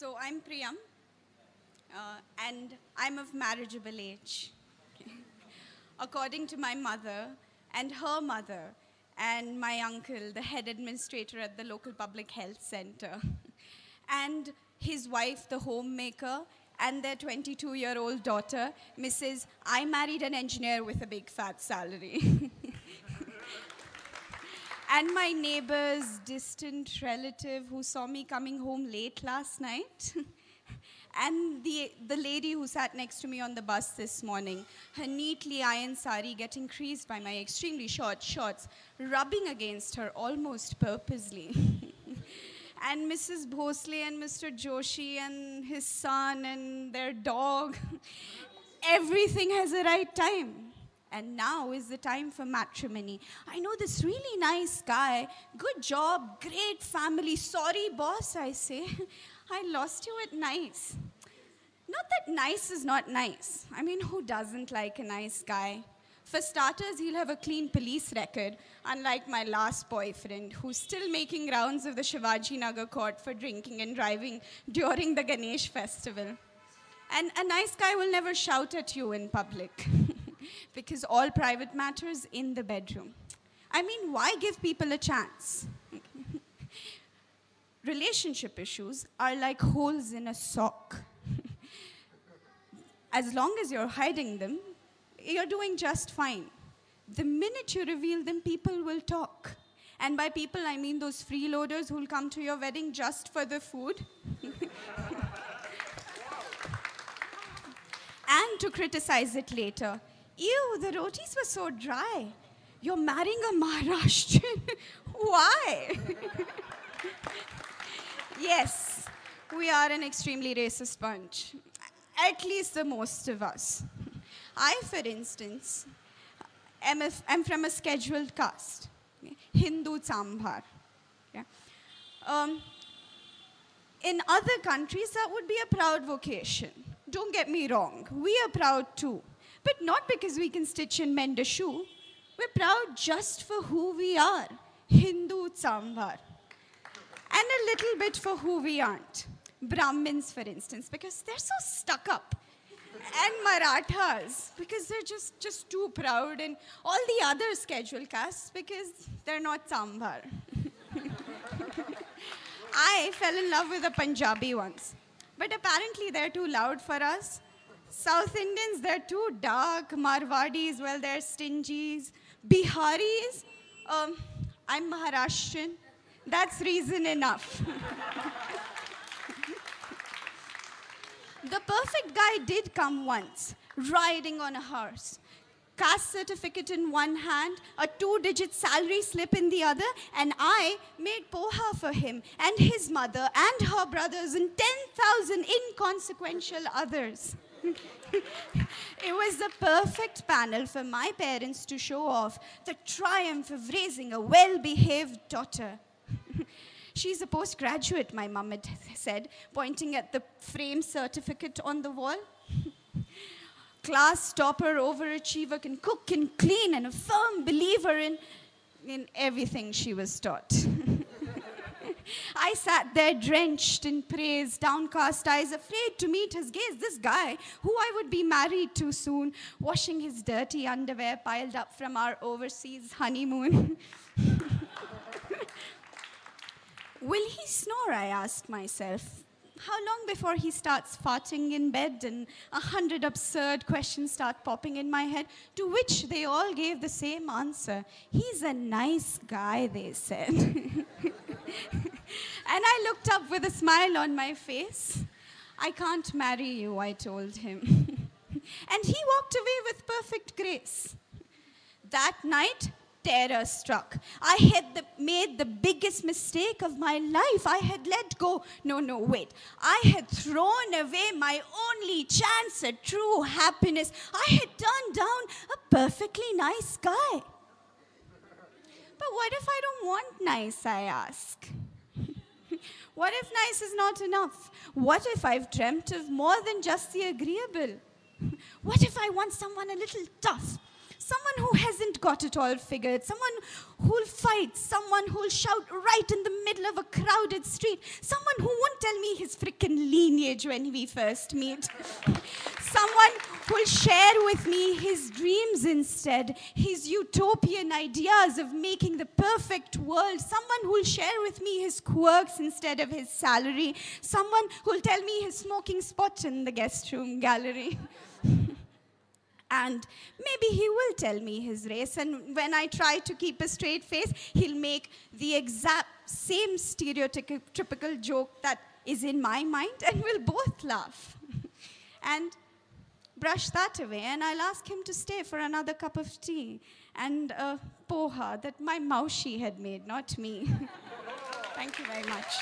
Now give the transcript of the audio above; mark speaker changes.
Speaker 1: So I'm Priyam, and I'm of marriageable age. According to my mother and her mother and my uncle, the head administrator at the local public health center, and his wife, the homemaker, and their 22-year-old daughter, Mrs. I married an engineer with a big fat salary. And my neighbor's distant relative who saw me coming home late last night. And the lady who sat next to me on the bus this morning, her neatly ironed sari getting creased by my extremely short shorts, rubbing against her almost purposely. And Mrs. Bhosle and Mr. Joshi and his son and their dog, everything has a right time. And now is the time for matrimony. I know this really nice guy, good job, great family, sorry boss, I say. I lost you at nice. Not that nice is not nice. I mean, who doesn't like a nice guy? For starters, he'll have a clean police record, unlike my last boyfriend, who's still making rounds of the Shivaji Nagar court for drinking and driving during the Ganesh festival. And a nice guy will never shout at you in public. Because all private matters in the bedroom. I mean, why give people a chance? Relationship issues are like holes in a sock. As long as you're hiding them, you're doing just fine. The minute you reveal them, people will talk. And by people, I mean those freeloaders who'll come to your wedding just for the food. And to criticize it later. Ew, the rotis were so dry. You're marrying a Maharashtrian. Why? Yes, we are an extremely racist bunch. At least the most of us. I, for instance, am from a scheduled caste. Hindu Sambar. Yeah. In other countries, that would be a proud vocation. Don't get me wrong. We are proud too. But not because we can stitch and mend a shoe. We're proud just for who we are. Hindu Sambar. And a little bit for who we aren't. Brahmins, for instance, because they're so stuck up. And Marathas, because they're just too proud. And all the other scheduled castes, because they're not Sambar. I fell in love with a Punjabi once. But apparently they're too loud for us. South Indians, they're too dark. Marwadis, well, they're stingies. Biharis, I'm Maharashtrian. That's reason enough. The perfect guy did come once, riding on a horse. Caste certificate in one hand, a 2-digit salary slip in the other, and I made poha for him and his mother and her brothers and 10,000 inconsequential others. It was the perfect panel for my parents to show off the triumph of raising a well-behaved daughter. She's a postgraduate, my mum had said, pointing at the frame certificate on the wall. Class topper, overachiever, can cook and clean, and a firm believer in everything she was taught. I sat there drenched in praise, downcast eyes, afraid to meet his gaze. This guy, who I would be married to soon, washing his dirty underwear piled up from our overseas honeymoon. Will he snore, I asked myself. How long before he starts farting in bed and 100 absurd questions start popping in my head, to which they all gave the same answer. He's a nice guy, they said. And I looked up with a smile on my face. I can't marry you, I told him. And he walked away with perfect grace. That night, terror struck. I had made the biggest mistake of my life. I had let go. No, wait. I had thrown away my only chance at true happiness. I had turned down a perfectly nice guy. But what if I don't want nice, I ask? What if nice is not enough? What if I've dreamt of more than just the agreeable? What if I want someone a little tough? someone who hasn't got it all figured, someone who'll fight, someone who'll shout right in the middle of a crowded street, someone who won't tell me his frickin' lineage when we first meet, someone who'll share with me his dreams instead, his utopian ideas of making the perfect world, someone who'll share with me his quirks instead of his salary, someone who'll tell me his smoking spot in the guest room gallery. And maybe he will tell me his race, and when I try to keep a straight face, he'll make the exact same stereotypical joke that is in my mind, and we'll both laugh. And brush that away, and I'll ask him to stay for another cup of tea and a poha that my maushi had made, not me. Thank you very much.